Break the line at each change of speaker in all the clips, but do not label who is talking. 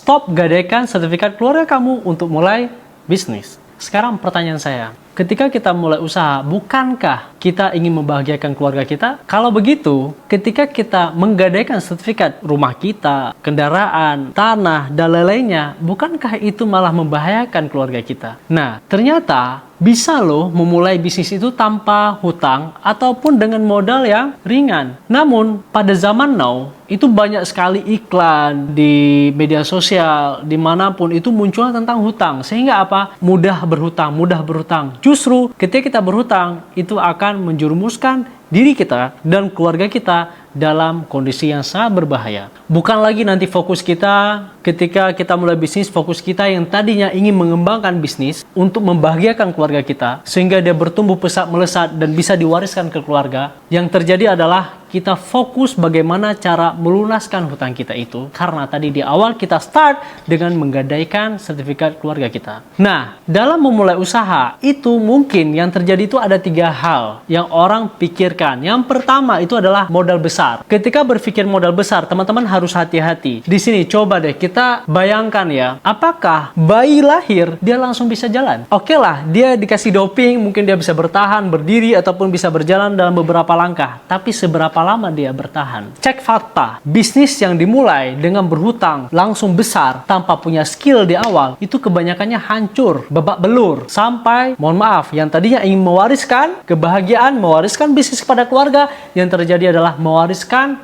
Stop gadaikan sertifikat keluarga kamu untuk mulai bisnis. Sekarang pertanyaan saya, ketika kita mulai usaha, bukankah kita ingin membahagiakan keluarga kita? Kalau begitu, ketika kita menggadaikan sertifikat rumah kita, kendaraan, tanah, dan lain-lainnya, bukankah itu malah membahayakan keluarga kita? Nah, ternyata bisa loh memulai bisnis itu tanpa hutang ataupun dengan modal yang ringan. Namun, pada zaman now, itu banyak sekali iklan di media sosial, dimanapun itu munculnya tentang hutang. Sehingga apa? Mudah berhutang, mudah berhutang. Justru ketika kita berhutang, itu akan menjerumuskan diri kita dan keluarga kita dalam kondisi yang sangat berbahaya. Bukan lagi nanti fokus kita ketika kita mulai bisnis, fokus kita yang tadinya ingin mengembangkan bisnis untuk membahagiakan keluarga kita, sehingga dia bertumbuh pesat melesat dan bisa diwariskan ke keluarga. Yang terjadi adalah kita fokus bagaimana cara melunaskan hutang kita itu, karena tadi di awal kita start dengan menggadaikan sertifikat keluarga kita. Nah, dalam memulai usaha itu mungkin yang terjadi itu ada 3 hal yang orang pikirkan. Yang pertama itu adalah modal besar. Ketika berpikir modal besar, teman-teman harus hati-hati. Di sini coba deh kita bayangkan ya, apakah bayi lahir dia langsung bisa jalan? Oke lah, dia dikasih doping, mungkin dia bisa bertahan, berdiri ataupun bisa berjalan dalam beberapa langkah. Tapi seberapa lama dia bertahan? Cek fakta, bisnis yang dimulai dengan berhutang langsung besar tanpa punya skill di awal, itu kebanyakannya hancur, babak belur, sampai, mohon maaf, yang tadinya ingin mewariskan kebahagiaan, mewariskan bisnis kepada keluarga, yang terjadi adalah mewariskan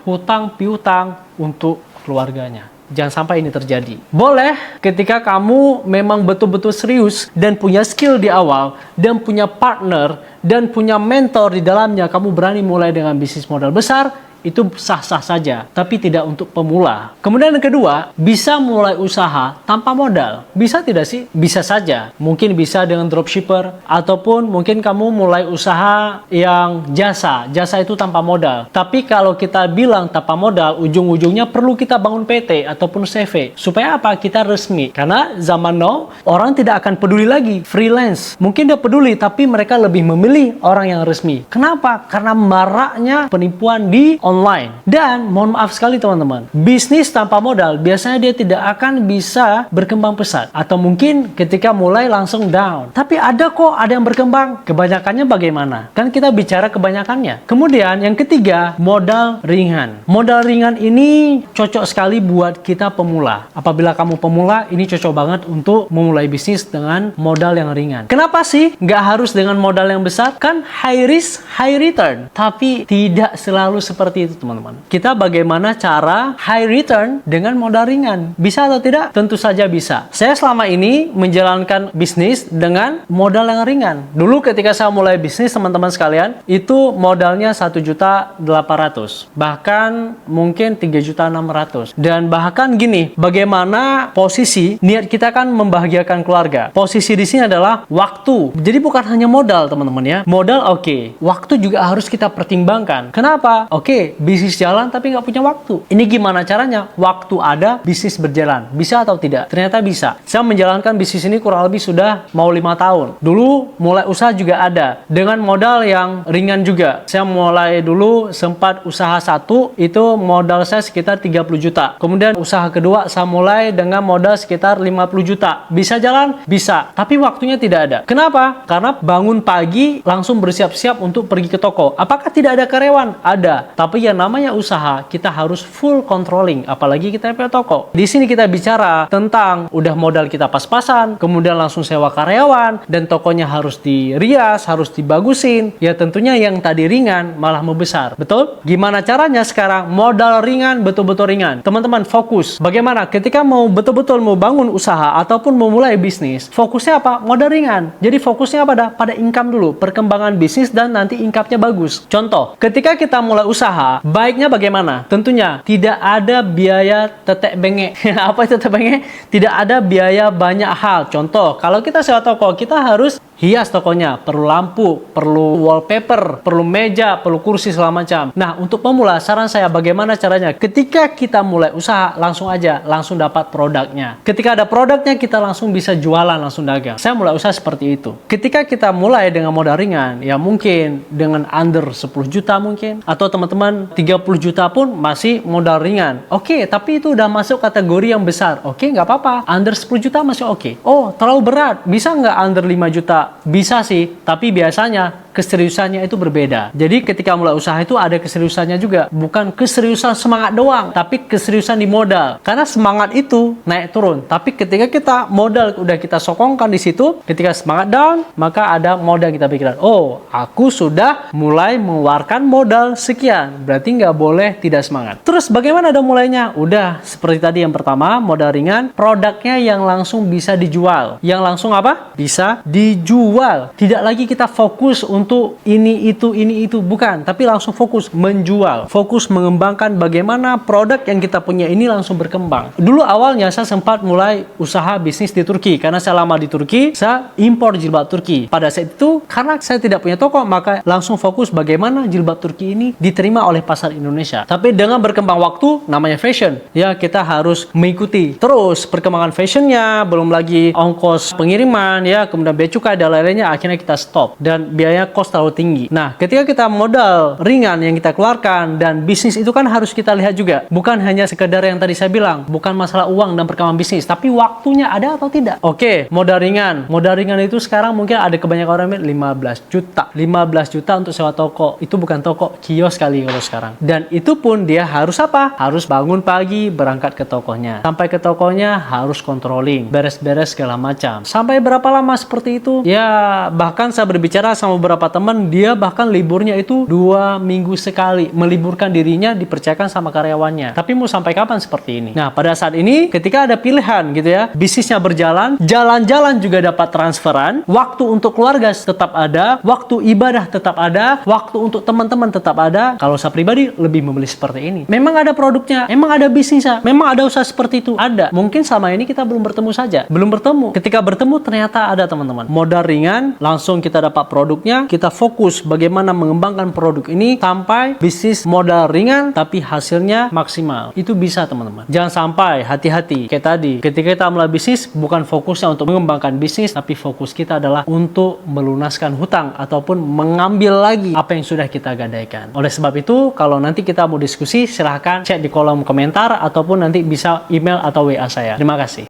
hutang piutang untuk keluarganya. Jangan sampai ini terjadi. Boleh ketika kamu memang betul-betul serius dan punya skill di awal, dan punya partner, dan punya mentor di dalamnya, kamu berani mulai dengan bisnis modal besar, itu sah-sah saja, tapi tidak untuk pemula. Kemudian yang kedua, bisa mulai usaha tanpa modal. Bisa tidak sih? Bisa saja. Mungkin bisa dengan dropshipper, ataupun mungkin kamu mulai usaha yang jasa. Jasa itu tanpa modal. Tapi kalau kita bilang tanpa modal, ujung-ujungnya perlu kita bangun PT ataupun CV. Supaya apa? Kita resmi. Karena zaman now, orang tidak akan peduli lagi freelance. Mungkin dia peduli, tapi mereka lebih memilih orang yang resmi. Kenapa? Karena maraknya penipuan di online. Dan mohon maaf sekali teman-teman, bisnis tanpa modal biasanya dia tidak akan bisa berkembang pesat, atau mungkin ketika mulai langsung down. Tapi ada kok, ada yang berkembang. Kebanyakannya bagaimana? Kan kita bicara kebanyakannya. Kemudian yang ketiga, modal ringan. Modal ringan ini cocok sekali buat kita pemula. Apabila kamu pemula, ini cocok banget untuk memulai bisnis dengan modal yang ringan. Kenapa sih nggak harus dengan modal yang besar? Kan high risk, high return. Tapi tidak selalu seperti itu teman-teman. Kita bagaimana cara high return dengan modal ringan? Bisa atau tidak? Tentu saja bisa. Saya selama ini menjalankan bisnis dengan modal yang ringan. Dulu ketika saya mulai bisnis teman-teman sekalian, itu modalnya 1.800.000. Bahkan mungkin 3.600.000. Dan bahkan gini, bagaimana posisi niat kita kan membahagiakan keluarga. Posisi di sini adalah waktu. Jadi bukan hanya modal teman-teman ya. Modal oke. Waktu juga harus kita pertimbangkan. Kenapa? Oke, bisnis jalan tapi nggak punya waktu. Ini gimana caranya? Waktu ada, bisnis berjalan. Bisa atau tidak? Ternyata bisa. Saya menjalankan bisnis ini kurang lebih sudah mau 5 tahun. Dulu mulai usaha juga ada. Dengan modal yang ringan juga. Saya mulai dulu sempat usaha satu, itu modal saya sekitar 30 juta. Kemudian usaha kedua saya mulai dengan modal sekitar 50 juta. Bisa jalan? Bisa. Tapi waktunya tidak ada. Kenapa? Karena bangun pagi langsung bersiap-siap untuk pergi ke toko. Apakah tidak ada karyawan? Ada. Tapi yang namanya usaha, kita harus full controlling, apalagi kita punya toko. Di sini kita bicara tentang udah modal kita pas-pasan, kemudian langsung sewa karyawan, dan tokonya harus dirias, harus dibagusin. Ya tentunya yang tadi ringan malah membesar. Betul? Gimana caranya sekarang? Modal ringan, betul-betul ringan. Teman-teman fokus. Bagaimana ketika mau betul-betul mau bangun usaha ataupun mau mulai bisnis, fokusnya apa? Modal ringan. Jadi fokusnya pada income dulu, perkembangan bisnis dan nanti income-nya bagus. Contoh, ketika kita mulai usaha, baiknya bagaimana? Tentunya tidak ada biaya tetek bengek. Apa itu tetek bengek? Tidak ada biaya banyak hal. Contoh, kalau kita sewa toko, kita harus hias tokonya, perlu lampu, perlu wallpaper, perlu meja, perlu kursi segala macam. Nah, untuk pemula, saran saya bagaimana caranya? Ketika kita mulai usaha, langsung aja, langsung dapat produknya. Ketika ada produknya, kita langsung bisa jualan, langsung dagang. Saya mulai usaha seperti itu. Ketika kita mulai dengan modal ringan, ya mungkin dengan under 10 juta mungkin, atau teman-teman 30 juta pun masih modal ringan. Oke, tapi itu udah masuk kategori yang besar. Oke, nggak apa-apa. Under 10 juta masih oke. Oh, terlalu berat. Bisa nggak under 5 juta? Bisa sih, tapi biasanya keseriusannya itu berbeda. Jadi ketika mulai usaha itu ada keseriusannya juga. Bukan keseriusan semangat doang, tapi keseriusan di modal. Karena semangat itu naik turun. Tapi ketika kita modal udah kita sokongkan di situ, ketika semangat down, maka ada modal kita pikiran. Oh, aku sudah mulai mengeluarkan modal sekian. Berarti nggak boleh tidak semangat. Terus bagaimana ada mulainya? Udah seperti tadi yang pertama, modal ringan, produknya yang langsung bisa dijual. Yang langsung apa? Bisa dijual. Tidak lagi kita fokus untuk ini itu, bukan, tapi langsung fokus menjual, fokus mengembangkan bagaimana produk yang kita punya ini langsung berkembang. Dulu awalnya saya sempat mulai usaha bisnis di Turki, karena saya lama di Turki, saya impor jilbab Turki. Pada saat itu, karena saya tidak punya toko, maka langsung fokus bagaimana jilbab Turki ini diterima oleh pasar Indonesia. Tapi dengan berkembang waktu, namanya fashion, ya kita harus mengikuti terus perkembangan fashionnya, belum lagi ongkos pengiriman, ya kemudian bea cukai dan lain-lainnya, akhirnya kita stop dan biaya cost terlalu tinggi. Nah, ketika kita modal ringan yang kita keluarkan dan bisnis itu kan harus kita lihat juga. Bukan hanya sekedar yang tadi saya bilang, bukan masalah uang dan perkembangan bisnis, tapi waktunya ada atau tidak. Oke, modal ringan. Modal ringan itu sekarang mungkin ada kebanyakan orang 15 juta. 15 juta untuk sewa toko. Itu bukan toko, kios kali kalau sekarang. Dan itu pun dia harus apa? Harus bangun pagi, berangkat ke tokonya. Sampai ke tokonya harus controlling, beres-beres segala macam. Sampai berapa lama seperti itu? Ya, bahkan saya berbicara sama beberapa teman, dia bahkan liburnya itu 2 minggu sekali, meliburkan dirinya, dipercayakan sama karyawannya. Tapi mau sampai kapan seperti ini? Nah, pada saat ini ketika ada pilihan gitu ya, bisnisnya berjalan, jalan-jalan juga dapat transferan, waktu untuk keluarga tetap ada, waktu ibadah tetap ada, waktu untuk teman-teman tetap ada. Kalau saya pribadi lebih memilih seperti ini. Memang ada produknya, memang ada bisnisnya, memang ada usaha seperti itu, ada. Mungkin selama ini kita belum bertemu saja, belum bertemu. Ketika bertemu ternyata ada teman-teman. Modal ringan, langsung kita dapat produknya, kita fokus bagaimana mengembangkan produk ini sampai bisnis modal ringan tapi hasilnya maksimal. Itu bisa teman-teman. Jangan sampai, hati-hati kayak tadi, ketika kita mulai bisnis bukan fokusnya untuk mengembangkan bisnis, tapi fokus kita adalah untuk melunaskan hutang ataupun mengambil lagi apa yang sudah kita gadaikan. Oleh sebab itu, kalau nanti kita mau diskusi, silahkan chat di kolom komentar ataupun nanti bisa email atau WA saya. Terima kasih.